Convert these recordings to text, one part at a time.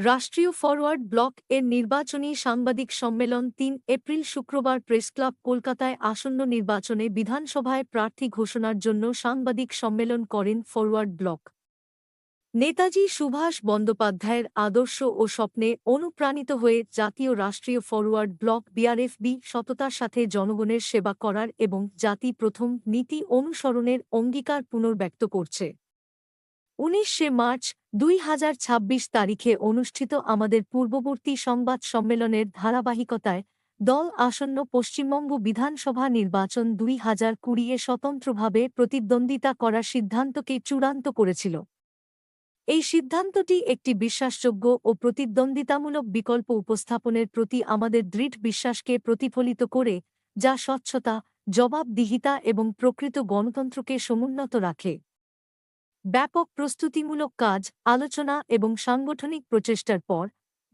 রাষ্ট্রীয় forward block এর নির্বাচনী সাংবাদিক সম্মেলন ৩ এপ্রিল শুক্রবার প্রেসক্লাব কলকাতায় আসন্ন নির্বাচনে বিধানসভায় প্রার্থী ঘোষণার জন্য সাংবাদিক সম্মেলন করেন ফরওয়ার্ড ব্লক। নেতাজি সুভাষ বন্দ্যোপাধ্যায়ের আদর্শ ও স্বপ্নে অনুপ্রাণিত হয়ে জাতীয় রাষ্ট্রীয় ফরওয়ার্ড ব্লক বিআরএফবি সততার সাথে জনগণের সেবা করার এবং জাতি প্রথম নীতি অনুসরণের অঙ্গীকার পুনর্ব্যক্ত করছে। ১৯শে মার্চ ২০২৬ তারিখে অনুষ্ঠিত আমাদের পূর্ববর্তী সংবাদ সম্মেলনের ধারাবাহিকতায় দল আসন্ন পশ্চিমবঙ্গ বিধানসভা নির্বাচন ২০২০-এ স্বতন্ত্রভাবে প্রতিদ্বন্দ্বিতা করার সিদ্ধান্তকে চূড়ান্ত করেছিল। এই সিদ্ধান্তটি একটি বিশ্বাসযোগ্য ও প্রতিদ্বন্দ্বিতামূলক বিকল্প উপস্থাপনের প্রতি আমাদের দৃঢ় বিশ্বাসকে প্রতিফলিত করে, যা স্বচ্ছতা, জবাবদিহিতা এবং প্রকৃত গণতন্ত্রকে সমুন্নত রাখে। ব্যাপক প্রস্তুতিমূলক কাজ, আলোচনা এবং সাংগঠনিক প্রচেষ্টার পর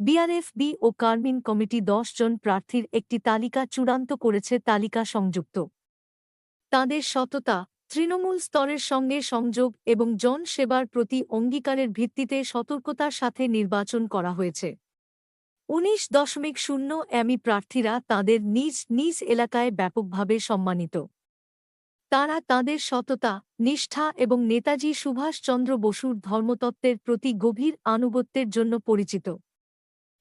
বিআরএফবি ও কার্মিন কমিটি ১০ জন প্রার্থীর একটি তালিকা চূড়ান্ত করেছে। তালিকা সংযুক্ত তাঁদের সততা, তৃণমূল স্তরের সঙ্গে সংযোগ এবং জনসেবার প্রতি অঙ্গীকারের ভিত্তিতে সতর্কতার সাথে নির্বাচন করা হয়েছে। ১৯.০ প্রার্থীরা তাঁদের নিজ নিজ এলাকায় ব্যাপকভাবে সম্মানিত। তাঁরা তাঁদের সততা, নিষ্ঠা এবং নেতাজি সুভাষচন্দ্র বসুর ধর্মতত্ত্বের প্রতি গভীর আনুগত্যের জন্য পরিচিত।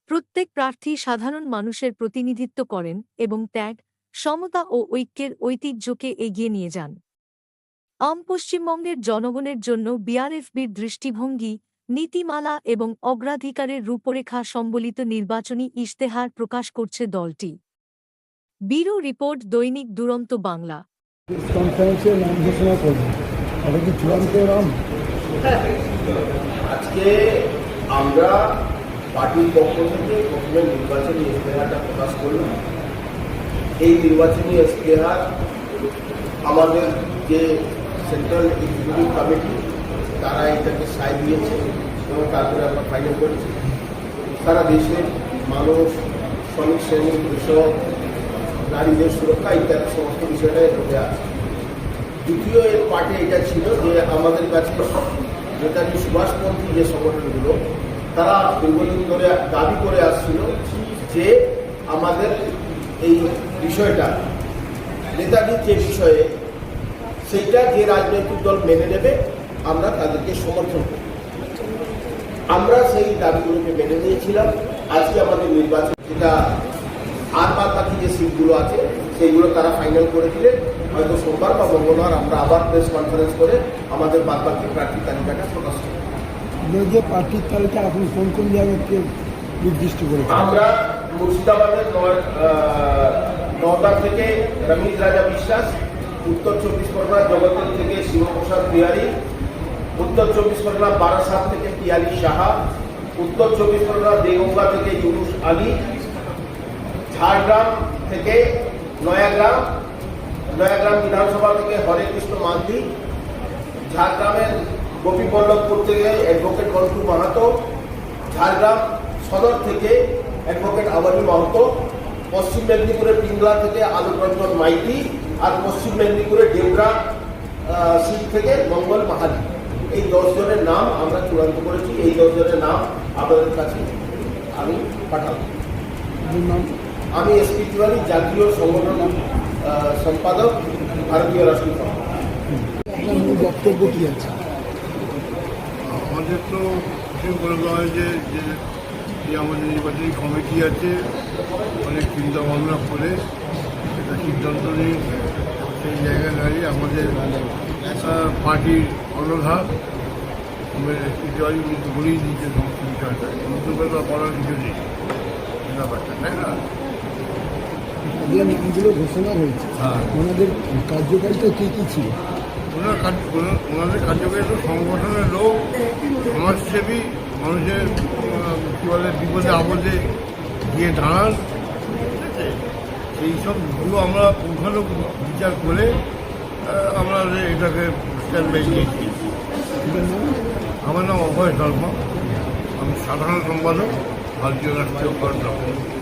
প্রত্যেক প্রার্থী সাধারণ মানুষের প্রতিনিধিত্ব করেন এবং ত্যাগ, সমতা ও ঐক্যের ঐতিহ্যকে এগিয়ে নিয়ে যান। পশ্চিমবঙ্গের জনগণের জন্য বিআরএফবির দৃষ্টিভঙ্গি, নীতিমালা এবং অগ্রাধিকারের রূপরেখা সম্বলিত নির্বাচনী ইশতেহার প্রকাশ করছে দলটি। ব্যুরো রিপোর্ট, দৈনিক দুরন্ত বাংলা। কনফারেন্সে নাম ঘোষণা করবেন, এটা কি চূড়ান্ত নাম? আজকে আমরা পার্টির পক্ষ থেকে প্রথমে নির্বাচনী ইশতেহারটা প্রকাশ করলাম। এই নির্বাচনী ইশতেহার আমাদের যে সেন্ট্রাল এক্সিকিউটিভ কমিটি তারা এটাকে সাই দিয়েছে এবং তারপরে আমরা ফাইনাল করেছি। সারা দেশের মানুষ, শ্রমিক শ্রেণী, কৃষক, নারীদের সুরক্ষা ইত্যাদি সমস্ত বিষয়টা এর মধ্যে আছে। দ্বিতীয় এর পার্টে এটা ছিল যে আমাদের কাছে নেতাজি সুভাষপন্থী যে সংগঠনগুলো তারা দীর্ঘদিন ধরে দাবি করে আসছিল যে আমাদের এই বিষয়টা, নেতাজির যে বিষয়ে, সেইটা যে রাজনৈতিক দল মেনে নেবে আমরা তাদেরকে সমর্থন করি। আমরা সেই দাবিগুলোকে মেনে নিয়েছিলাম। আজকে আমাদের নির্বাচন, যেটা আর বাদ বাকি যে সিটগুলো আছে সেইগুলো তারা ফাইনাল করে দিলে হয়তো সোমবার বা মঙ্গলবার আমরা আবার প্রেস কনফারেন্স করে আমাদের বাদ বাকি প্রার্থী তালিকাটা প্রকাশ করব। যে প্রার্থীর তালিকা আপনি কোন কোন জায়গাকে নির্দিষ্ট করেছেন? আমরা মুর্শিদাবাদের নওদা থেকে রমিজ রাজা বিশ্বাস, উত্তর ২৪ পরগনা জগতের থেকে শিবপ্রসাদ বিহারী, উত্তর ২৪ পরগনা বারাসাত থেকে পিয়ালি সাহা, উত্তর ২৪ পরগনা দেগঙ্গা থেকে ইউনুস আলী, ঝাড়গ্রাম থেকে নয়াগ্রাম বিধানসভা থেকে হরে কৃষ্ণ মান্তি, ঝাড়গ্রামের গোপীবল্লভপুর থেকে অ্যাডভোকেট মন্টু মাহাতো, ঝাড়গ্রাম সদর থেকে অ্যাডভোকেট আবানি মাহাতো, পশ্চিম মেদিনীপুরের পিংলা থেকে আলোক রঞ্জন মাইতি, আর পশ্চিম মেদিনীপুরের ডেবরা সিট থেকে মঙ্গল মাহালি। এই 10 জনের নাম আমরা চূড়ান্ত করেছি। এই 10 জনের নাম আপনাদের কাছে আমি পাঠাবো। আমি এসপি তিওয়ারি, জাতীয় সংগঠন সম্পাদক, ভারতীয় রাষ্ট্রীয় বক্তব্য কি আছে? আমাদের তো বলে দেওয়া হয়েছে যে আমাদের নির্বাচনী কমিটি আছে, অনেক চিন্তা ভাবনা করে একটা সিদ্ধান্ত নিয়ে সেই জায়গায় দাঁড়িয়ে আমাদের পার্টির অনঘা এসপি তিওয়ারি কিন্তু বলেই দিয়েছে সমস্ত বিষয়টা, নতুন করে করার কিছু নেই ব্যাপারটা, তাই না? যে নামগুলো ঘোষণা হয়েছে ওনাদের কার্যকারিতা কী কী ছিল? ওনাদের কার্যকারিতা সংগঠনের লোক, সমাজসেবী, মানুষের কী বলে বিপদে আপদে গিয়ে দাঁড়ান, এই সবগুলো আমরা পুঙ্খানুপুঙ্খ বিচার করে আমরা এটাকে স্ট্যান্ড বাই নিয়েছি। আমার নাম অভয় শর্মা, আমি সাধারণ সম্পাদক, ভারতীয় রাষ্ট্রীয় কংগ্রেস।